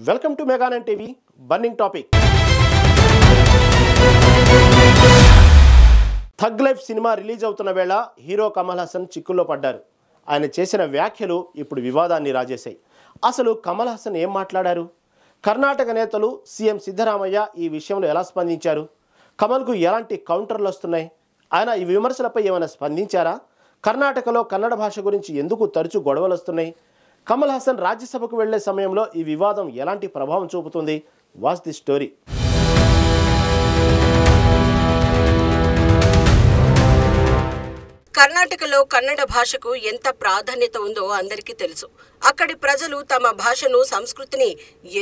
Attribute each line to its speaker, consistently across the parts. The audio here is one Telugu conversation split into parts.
Speaker 1: వెల్కమ్ టు మెగానన్ TV burning topic. Thug Life cinema release అవుతున్న వేళ హీరో కమల్ హాసన్ చిక్కుల్లో పడ్డారు. ఆయన చేసిన వ్యాఖ్యలు ఇప్పుడు వివాదాన్ని రాజేశాయి. అసలు కమల్ హాసన్ ఏం మాట్లాడారు? కర్ణాటక నేతలు సీఎం సిద్ధరామయ్య ఈ విషయంలో ఎలా స్పందించారు? కమల్కు ఎలాంటి కౌంటర్లు వస్తున్నాయి? ఆయన ఈ విమర్శలపై ఏమైనా స్పందించారా? కర్ణాటకలో కన్నడ భాష గురించి ఎందుకు తరచూ గొడవలు వస్తున్నాయి? కమల్ హాసన్ రాజ్యసభకు వెళ్లే సమయంలో ఈ వివాదం ఎలాంటి ప్రభావం చూపుతుంది? Watch the story.
Speaker 2: కర్ణాటకలో కన్నడ భాషకు ఎంత ప్రాధాన్యత ఉందో అందరికీ తెలుసు. అక్కడి ప్రజలు తమ భాషను, సంస్కృతిని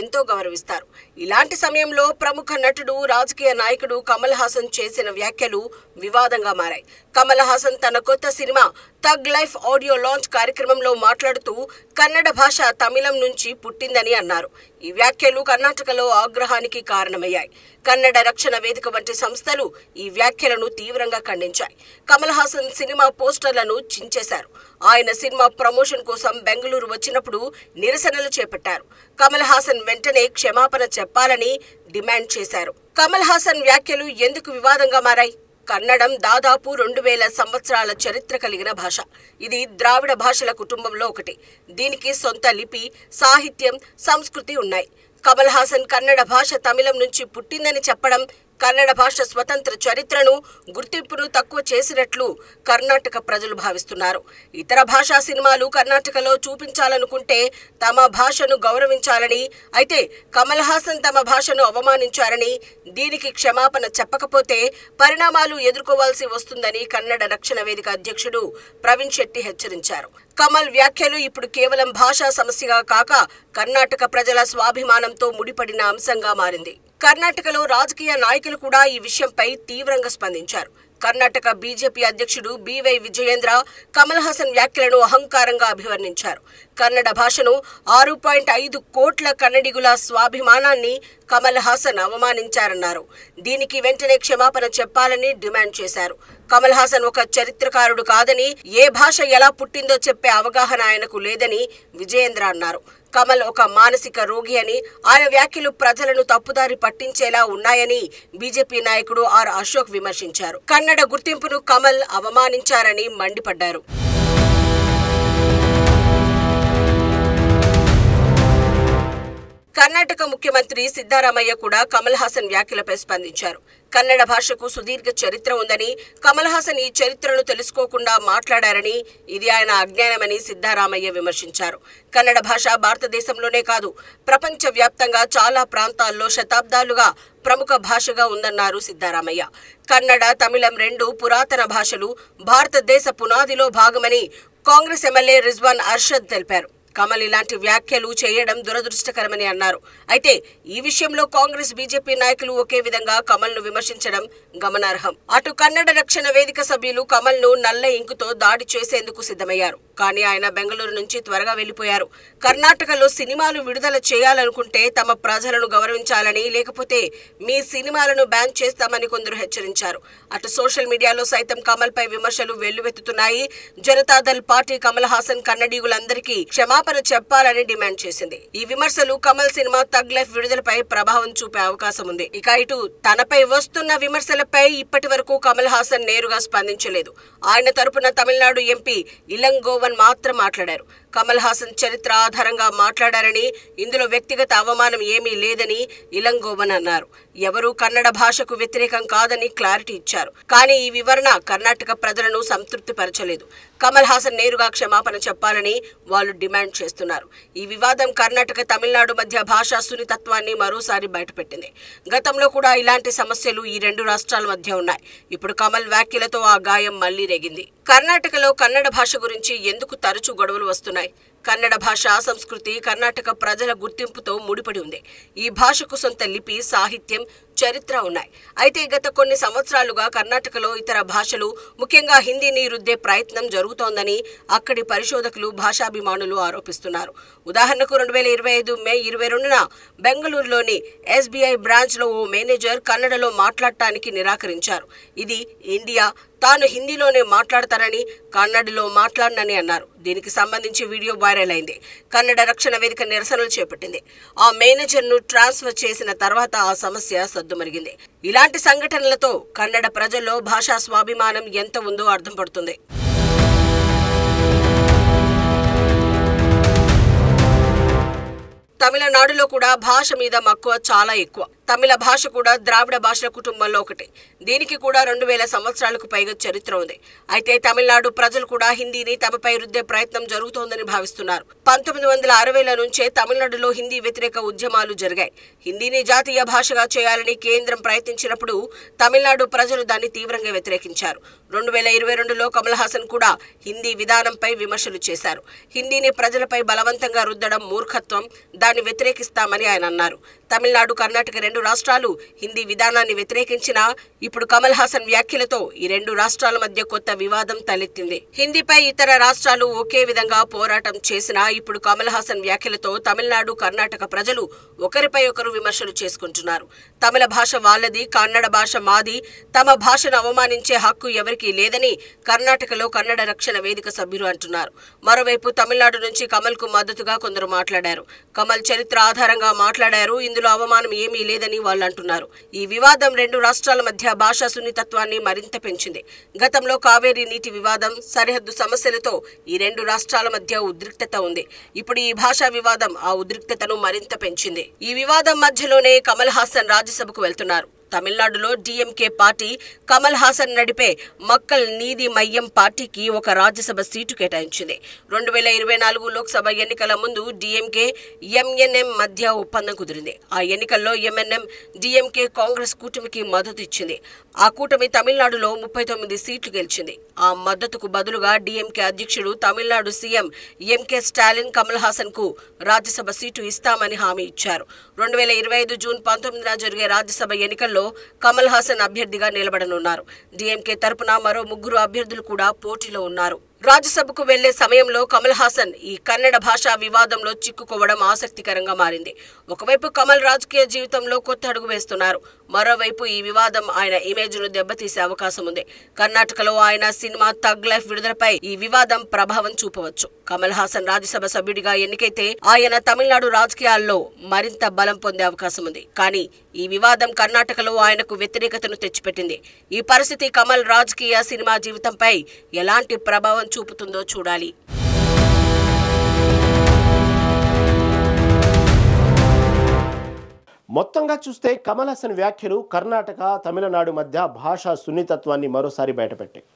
Speaker 2: ఎంతో గౌరవిస్తారు. ఇలాంటి సమయంలో ప్రముఖ నటుడు, రాజకీయ నాయకుడు కమల్ హాసన్ చేసిన వ్యాఖ్యలు వివాదంగా మారాయి. కమల్ హాసన్ తన కొత్త cinema tug life audio launch కార్యక్రమంలో మాట్లాడుతూ కన్నడ భాష తమిళం నుంచి పుట్టిందని అన్నారు. ఈ వ్యాఖ్యలు కర్ణాటకలో ఆగ్రహానికి కారణమయ్యాయి. కన్నడ రక్షణ వేదిక వంటి సంస్థలు ఈ వ్యాఖ్యలను తీవ్రంగా ఖండించాయి. కమల్ హాసన్ సినిమా పోస్టర్లను చించేశారు. ఆయన సినిమా ప్రమోషన్ కోసం బెంగళూరు వచ్చినప్పుడు నిరసనలు చేపట్టారు. కమల్ హాసన్ వెంటనే క్షమాపణ చెప్పాలని డిమాండ్ చేశారు. కమల్ హాసన్ వ్యాఖ్యలు ఎందుకు వివాదంగా మారాయి? కన్నడం దాదాపు 2000 సంవత్సరాల చరిత్ర కలిగిన భాష. ఇది ద్రావిడ భాషల కుటుంబంలో ఒకటి. దీనికి సొంత లిపి, సాహిత్యం, సంస్కృతి ఉన్నాయి. కమల్ హాసన్ కన్నడ భాష తమిళం నుంచి పుట్టిందని చెప్పడం కన్నడ భాష స్వతంత్ర చరిత్రను, గుర్తింపును తక్కువ చేసినట్లు కర్ణాటక ప్రజలు భావిస్తున్నారు. ఇతర భాషా సినిమాలు కర్ణాటకలో చూపించాలనుకుంటే తమ భాషను గౌరవించాలని, అయితే కమల్ హాసన్ తమ భాషను అవమానించారని, దీనికి క్షమాపణ చెప్పకపోతే పరిణామాలు ఎదుర్కోవాల్సి వస్తుందని కన్నడ రక్షణ వేదిక అధ్యక్షుడు ప్రవీణ్ శెట్టి హెచ్చరించారు. కమల్ వ్యాఖ్యలు ఇప్పుడు కేవలం భాషా సమస్యగా కాక కర్ణాటక ప్రజల స్వాభిమానంతో ముడిపడిన అంశంగా మారింది. కర్ణాటకలో రాజకీయ నాయకులు కూడా ఈ విషయంపై తీవ్రంగా స్పందించారు. కర్ణాటక బీజేపీ అధ్యక్షుడు బివై విజయేంద్ర కమల్ హాసన్ వ్యాఖ్యలను అహంకారంగా అభివర్ణించారు. కన్నడ భాషను 6.5 కోట్ల కన్నడిగుల స్వాభిమానాన్ని కమల్ హాసన్ అవమానించారన్నారు. దీనికి వెంటనే క్షమాపణ చెప్పాలని డిమాండ్ చేశారు. కమల్ హాసన్ ఒక చరిత్రకారుడు కాదని, ఏ భాష ఎలా పుట్టిందో చెప్పే అవగాహన ఆయనకు లేదని విజయేంద్ర అన్నారు. కమల్ ఒక మానసిక రోగి అని, ఆయన వ్యాఖ్యలు ప్రజలను తప్పుదారి పట్టించేలా ఉన్నాయని బీజేపీ నాయకుడు ఆర్ అశోక్ విమర్శించారు. కన్నడ గుర్తింపును కమల్ అవమానించారని మండిపడ్డారు. కర్ణాటక ముఖ్యమంత్రి సిద్ధరామయ్య కూడా కమల్ హాసన్ వ్యాఖ్యలపై స్పందించారు. కన్నడ భాషకు సుదీర్ఘ చరిత్ర ఉందని, కమల్ హాసన్ ఈ చరిత్రను తెలుసుకోకుండా మాట్లాడారని, ఇది ఆయన అజ్ఞానమని సిద్ధరామయ్య విమర్శించారు. కన్నడ భాష భారతదేశంలోనే కాదు, ప్రపంచ వ్యాప్తంగా చాలా ప్రాంతాల్లో శతాబ్దాలుగా ప్రముఖ భాషగా ఉందన్నారు సిద్ధరామయ్య. కన్నడ, తమిళం రెండు పురాతన భాషలు, భారతదేశ పునాదిలో భాగమని కాంగ్రెస్ ఎమ్మెల్యే రిజ్వాన్ అర్షద్ తెలిపారు. కమల్ ఇలాంటి వ్యాఖ్యలు చేయడం దురదృష్టకరమని అన్నారు. అయితే ఈ విషయంలో కాంగ్రెస్, బీజేపీ నాయకులు ఒకే విధంగా కమల్ ను విమర్శించడం గమనార్హం. అటు కన్నడ రక్షణ వేదిక సభ్యులు కమల్ ను నల్ల ఇంకుతో దాడి చేసేందుకు సిద్ధమయ్యారు. కానీ ఆయన బెంగళూరు నుంచి త్వరగా వెళ్లిపోయారు. కర్ణాటకలో సినిమాలు విడుదల చేయాలనుకుంటే తమ ప్రజలను గౌరవించాలని, లేకపోతే మీ సినిమాలను బ్యాన్ చేస్తామని కొందరు హెచ్చరించారు. అటు సోషల్ మీడియాలో సైతం కమల్ పై విమర్శలు వెల్లువెత్తుతున్నాయి. జనతాదళ్ పార్టీ కమల్ హాసన్ కన్నడీయులందరికీ క్షమాపణ చెప్పాలని డిమాండ్ చేసింది. ఈ విమర్శలు కమల్ సినిమా థగ్ లైఫ్ విడుదలపై ప్రభావం చూపే అవకాశం ఉంది. ఇక ఇటు తనపై వస్తున్న విమర్శలపై ఇప్పటి వరకు కమల్ హాసన్ నేరుగా స్పందించలేదు. ఆయన తరపున తమిళనాడు ఎంపీ ఇలంగోవన్ మాత్రం మాట్లాడారు. కమల్ హాసన్ చరిత్ర ఆధారంగా మాట్లాడారని, ఇందులో వ్యక్తిగత అవమానం ఏమీ లేదని ఇలంగోవన్ అన్నారు. ఎవరూ కన్నడ భాషకు వ్యతిరేకం కాదని క్లారిటీ ఇచ్చారు. కానీ ఈ వివరణ కర్ణాటక ప్రజలను సంతృప్తిపరచలేదు. కమల్ హాసన్ నేరుగా క్షమాపణ చెప్పాలని వాళ్ళు డిమాండ్ చేస్తున్నారు. ఈ వివాదం కర్ణాటక, తమిళనాడు మధ్య భాషా సున్నితత్వాన్ని మరోసారి బయటపెట్టింది. గతంలో కూడా ఇలాంటి సమస్యలు ఈ రెండు రాష్ట్రాల మధ్య ఉన్నాయి. ఇప్పుడు కమల్ వ్యాఖ్యలతో ఆ గాయం మళ్లీ రేగింది. కర్ణాటకలో కన్నడ భాష గురించి ఎందుకు తరచూ గొడవలు వస్తున్నాయి? కన్నడ భాష, సంస్కృతి కర్ణాటక ప్రజల గుర్తింపుతో ముడిపడి ఉంది. ఈ భాషకు సొంత లిపి, సాహిత్యం, చరిత్ర ఉన్నాయి. అయితే గత కొన్ని సంవత్సరాలుగా కర్ణాటకలో ఇతర భాషలు ముఖ్యంగా హిందీని రుద్దే ప్రయత్నం జరుగుతోందని అక్కడి పరిశోధకులు భాషాభిమానులు ఆరోపిస్తున్నారు. ఉదాహరణకు 2025 మే 22న బెంగళూరులోని SBI బ్రాంచ్ లో ఓ మేనేజర్ కన్నడలో మాట్లాడటానికి నిరాకరించారు. ఇది ఇండియా, తాను హిందీలోనే మాట్లాడతానని కన్నడలో మాట్లాడనని అన్నారు. దీనికి సంబంధించి వీడియో వైరల్ అయింది. కన్నడ రక్షణ వేదిక నిరసనలు చేపట్టింది. ఆ మేనేజర్ ను ట్రాన్స్ఫర్ చేసిన తర్వాత ఆ సమస్య సద్దుమరిగింది. ఇలాంటి సంఘటనలతో కన్నడ ప్రజల్లో భాషా స్వాభిమానం ఎంత ఉందో అర్థం పడుతుంది. తమిళనాడులో కూడా భాష మీద మక్కువ చాలా ఎక్కువ. తమిళ భాష కూడా ద్రావిడ భాషల కుటుంబంలో ఒకటి. దీనికి కూడా 2000 సంవత్సరాలకు పైగా చరిత్ర ఉంది. అయితే తమిళనాడు ప్రజలు కూడా హిందీని తమపై రుద్దే ప్రయత్నం జరుగుతోందని భావిస్తున్నారు. 1960ల నుంచే తమిళనాడులో హిందీ వ్యతిరేక ఉద్యమాలు జరిగాయి. హిందీని జాతీయ భాషగా చేయాలని కేంద్రం ప్రయత్నించినప్పుడు తమిళనాడు ప్రజలు దాన్ని తీవ్రంగా వ్యతిరేకించారు. 2022లో కమల్ హాసన్ కూడా హిందీ విధానంపై విమర్శలు చేశారు. హిందీని ప్రజలపై బలవంతంగా రుద్దడం మూర్ఖత్వం, దాన్ని వ్యతిరేకిస్తామని ఆయన అన్నారు. తమిళనాడు, కర్ణాటక 2 రాష్ట్రాలు హిందీ విధానాన్ని వ్యతిరేకించినా ఇప్పుడు కమల్ హాసన్ వ్యాఖ్యలతో ఈ 2 రాష్ట్రాల మధ్య కొత్త వివాదం తలెత్తింది. హిందీపై ఇతర రాష్ట్రాలు ఒకే విధంగా పోరాటం చేసినా ఇప్పుడు కమల్ హాసన్ వ్యాఖ్యలతో తమిళనాడు, కర్ణాటక ప్రజలు ఒకరిపై ఒకరు విమర్శలు చేసుకుంటున్నారు. తమిళ భాష వాళ్ళది, కన్నడ భాష మాది, తమ భాషను అవమానించే హక్కు ఎవరికీ లేదని కర్ణాటకలో కన్నడ రక్షణ వేదిక సభ్యులు అంటున్నారు. మరోవైపు తమిళనాడు నుంచి కమల్ కు మద్దతుగా కొందరు మాట్లాడారు. కమల్ చరిత్ర ఆధారంగా మాట్లాడారు, ఇందులో అవమానం ఏమీ లేదని వాళ్ళు అంటున్నారు. ఈ వివాదం 2 రాష్ట్రాల మధ్య భాషా సున్నితత్వాన్ని మరింత పెంచింది. గతంలో కావేరీ నీటి వివాదం, సరిహద్దు సమస్యలతో ఈ 2 రాష్ట్రాల మధ్య ఉద్రిక్తత ఉంది. ఇప్పుడు ఈ భాషా వివాదం ఆ ఉద్రిక్తతను మరింత పెంచింది. ఈ వివాదం మధ్యలోనే కమల్ హాసన్ రాజ్యసభకు వెళ్తున్నారు. తమిళనాడులో DMK పార్టీ కమల్ హాసన్ నడిపే మక్కల్ నీది మయ్యం పార్టీకి ఒక రాజ్యసభ సీటు కేటాయించింది. 2024 లోక్సభ ఎన్నికల ముందు DMK, MNM మధ్య ఒప్పందం కుదిరింది. ఆ ఎన్నికల్లో MNM, DMK కాంగ్రెస్ కూటమికి మద్దతు ఇచ్చింది. ఆ కూటమి తమిళనాడులో 39 సీట్లు గెలిచింది. ఆ మద్దతుకు బదులుగా DMK అధ్యక్షుడు తమిళనాడు సీఎం MK స్టాలిన్ కమల్ హాసన్ కు రాజ్యసభ సీటు ఇస్తామని హామీ ఇచ్చారు. 2025 జూన్ 19న జరిగే రాజ్యసభ ఎన్నికల్లో కమల్ హాసన్ అభ్యర్థిగా నిలబడనున్నారు. DMK తరపున మరో 3 అభ్యర్థులు కూడా పోటీలో ఉన్నారు. రాజ్యసభకు వెళ్లే సమయంలో కమల్ హాసన్ ఈ కన్నడ భాషా వివాదంలో చిక్కుకోవడం ఆసక్తికరంగా మారింది. ఒకవైపు కమల్ రాజకీయ జీవితంలో కొత్త అడుగు వేస్తున్నారు. మరోవైపు ఈ వివాదం ఆయన ఇమేజ్ ను దెబ్బతీసే అవకాశం ఉంది. కర్ణాటకలో ఆయన సినిమా థగ్ లైఫ్ విడుదలపై ఈ వివాదం ప్రభావం చూపవచ్చు. కమల్ హాసన్ రాజ్యసభ సభ్యుడిగా ఎన్నికైతే ఆయన తమిళనాడు రాజకీయాల్లో మరింత బలం పొందే అవకాశం ఉంది. కానీ ఈ వివాదం కర్ణాటకలో ఆయనకు వ్యతిరేకతను తెచ్చిపెట్టింది. ఈ పరిస్థితి కమల్ రాజకీయ, సినిమా జీవితంపై ఎలాంటి ప్రభావం చూపుతుందో చూడాలి.
Speaker 1: మొత్తంగా చూస్తే కమల్ హాసన్ వ్యాఖ్యలు కర్ణాటక, తమిళనాడు మధ్య భాషా సున్నితత్వాన్ని మరోసారి బయటపెట్టాయి.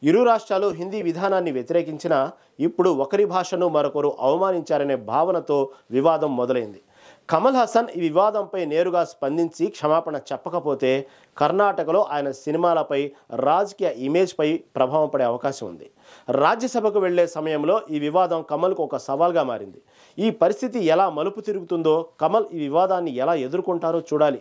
Speaker 1: ఇరు రాష్ట్రాలు హిందీ విధానాన్ని వ్యతిరేకించినా ఇప్పుడు ఒకరి భాషను మరొకరు అవమానించారనే భావనతో వివాదం మొదలైంది. కమల్ హాసన్ ఈ వివాదంపై నేరుగా స్పందించి క్షమాపణ చెప్పకపోతే కర్ణాటకలో ఆయన సినిమాలపై, రాజకీయ ఇమేజ్పై ప్రభావం పడే అవకాశం ఉంది. రాజ్యసభకు వెళ్లే సమయంలో ఈ వివాదం కమల్కు ఒక సవాల్గా మారింది. ఈ పరిస్థితి ఎలా మలుపు తిరుగుతుందో, కమల్ ఈ వివాదాన్ని ఎలా ఎదుర్కొంటారో చూడాలి.